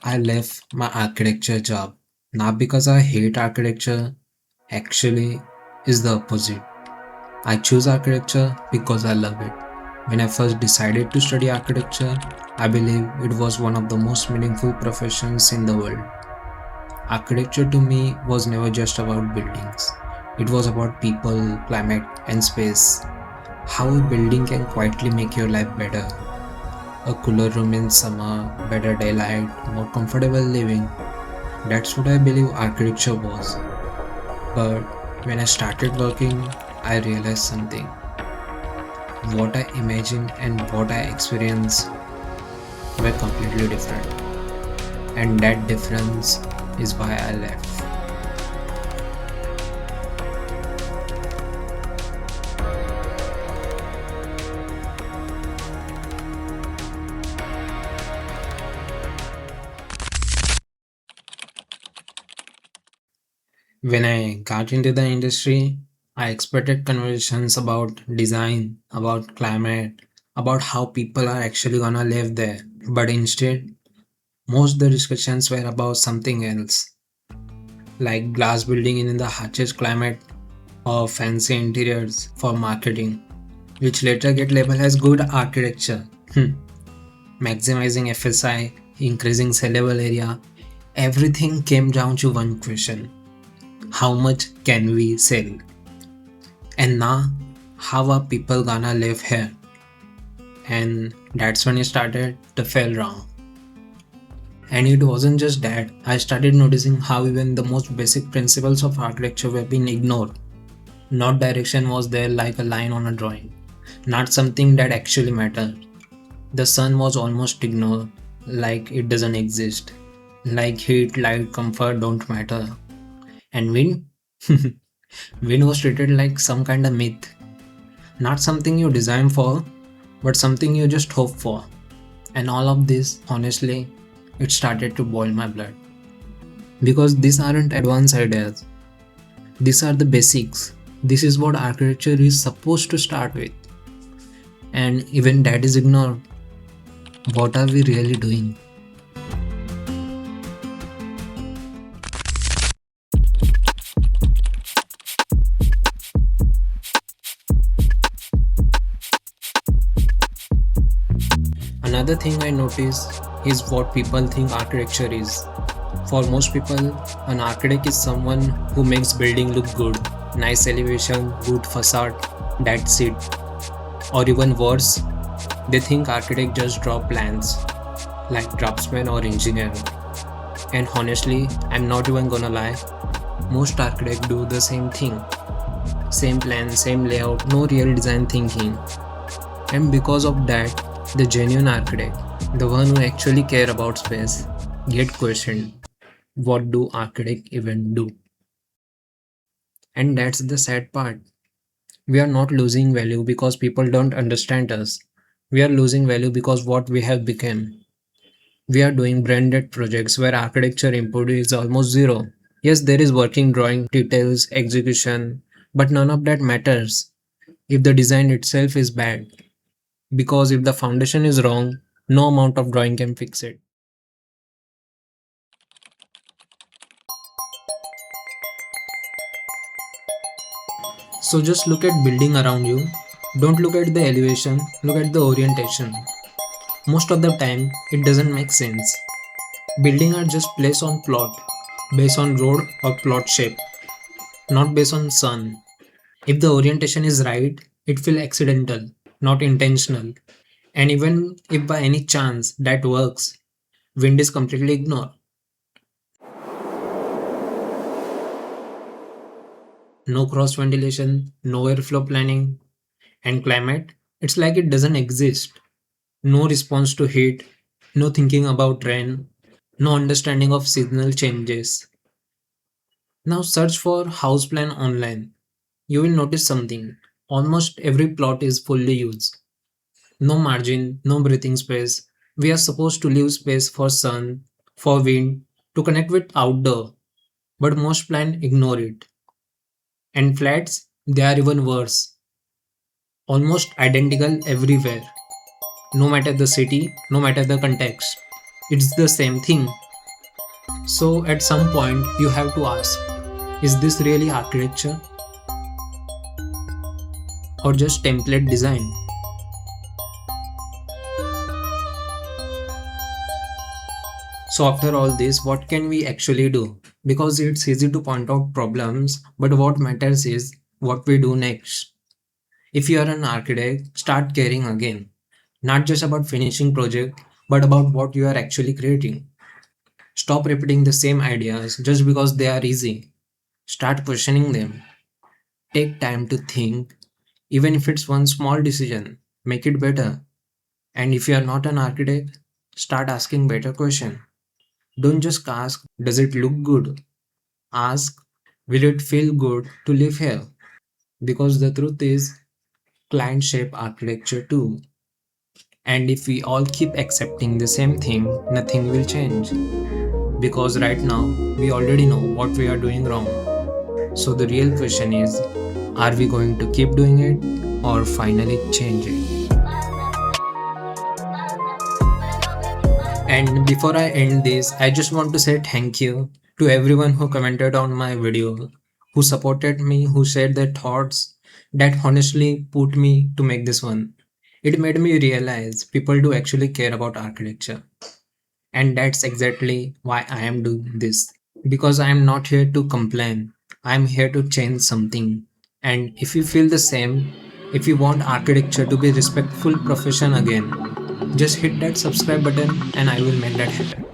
I left my architecture job not because I hate architecture, actually, is the opposite. I choose architecture because I love it. When I first decided to study architecture, I believe it was one of the most meaningful professions in the world. Architecture to me was never just about buildings. It was about people, climate, and space. How a building can quietly make your life better. A cooler room in summer, better daylight, more comfortable living. That's what I believe architecture was. But when I started working, I realized something. What I imagined and what I experienced were completely different. And that difference is why I left. When I got into the industry, I expected conversations about design, about climate, about how people are actually gonna live there. But instead, most of the discussions were about something else, like glass building in the harshest climate or fancy interiors for marketing, which later get labeled as good architecture. Maximizing FSI, increasing sellable area, everything came down to one question: how much can we sell? And now, how are people gonna live here? And that's when it started to feel wrong. And it wasn't just that, I started noticing how even the most basic principles of architecture were being ignored. Not direction was there like a line on a drawing, not something that actually mattered. The sun was almost ignored, like it doesn't exist. Like heat, light, comfort don't matter. And wind? Wind was treated like some kind of myth. Not something you design for, but something you just hope for. And all of this, honestly, it started to boil my blood. Because these aren't advanced ideas, these are the basics. This is what architecture is supposed to start with. And even that is ignored. What are we really doing? Another thing I notice is what people think architecture is. For most people, an architect is someone who makes building look good, nice elevation, good facade, that's it. Or even worse, they think architect just draw plans, like draftsman or engineer. And honestly, I'm not even gonna lie, most architects do the same thing. Same plan, same layout, no real design thinking. And because of that, the genuine architect, the one who actually care about space, get questioned. What do architects even do? And that's the sad part. We are not losing value because people don't understand us. We are losing value because what we have become. We are doing branded projects where architecture input is almost zero. Yes, there is working drawing, details, execution, but none of that matters if the design itself is bad. Because if the foundation is wrong, no amount of drawing can fix it. So just look at building around you. Don't look at the elevation, look at the orientation. Most of the time, it doesn't make sense. Building are just placed on plot, based on road or plot shape, not based on sun. If the orientation is right, it feels accidental, not intentional. And even if by any chance that works, wind is completely ignored. No cross ventilation, no airflow planning, and climate, it's like it doesn't exist. No response to heat, no thinking about rain, no understanding of seasonal changes. Now search for house plan online. You will notice something. Almost every plot is fully used. No margin, no breathing space. We are supposed to leave space for sun, for wind, to connect with outdoor, but most plan ignore it. And flats, they are even worse. Almost identical everywhere, no matter the city, no matter the context. It's the same thing. So at some point, you have to ask, is this really architecture or just template design? So after all this, what can we actually do? Because it's easy to point out problems, but what matters is what we do next. If you are an architect, start caring again. Not just about finishing project, but about what you are actually creating. Stop repeating the same ideas just because they are easy. Start questioning them. Take time to think, even if it's one small decision, make it better. And if you are not an architect, start asking better questions. Don't just ask, does it look good? Ask, will it feel good to live here? Because the truth is, clients shape architecture too. And if we all keep accepting the same thing, nothing will change. Because right now, we already know what we are doing wrong. So the real question is, are we going to keep doing it or finally change it? And before I end this, I just want to say thank you to everyone who commented on my video, who supported me, who shared their thoughts that honestly put me to make this one. It made me realize people do actually care about architecture. And that's exactly why I am doing this. Because I am not here to complain, I am here to change something. And if you feel the same, if you want architecture to be respectful profession again, just hit that subscribe button and I will make that happen.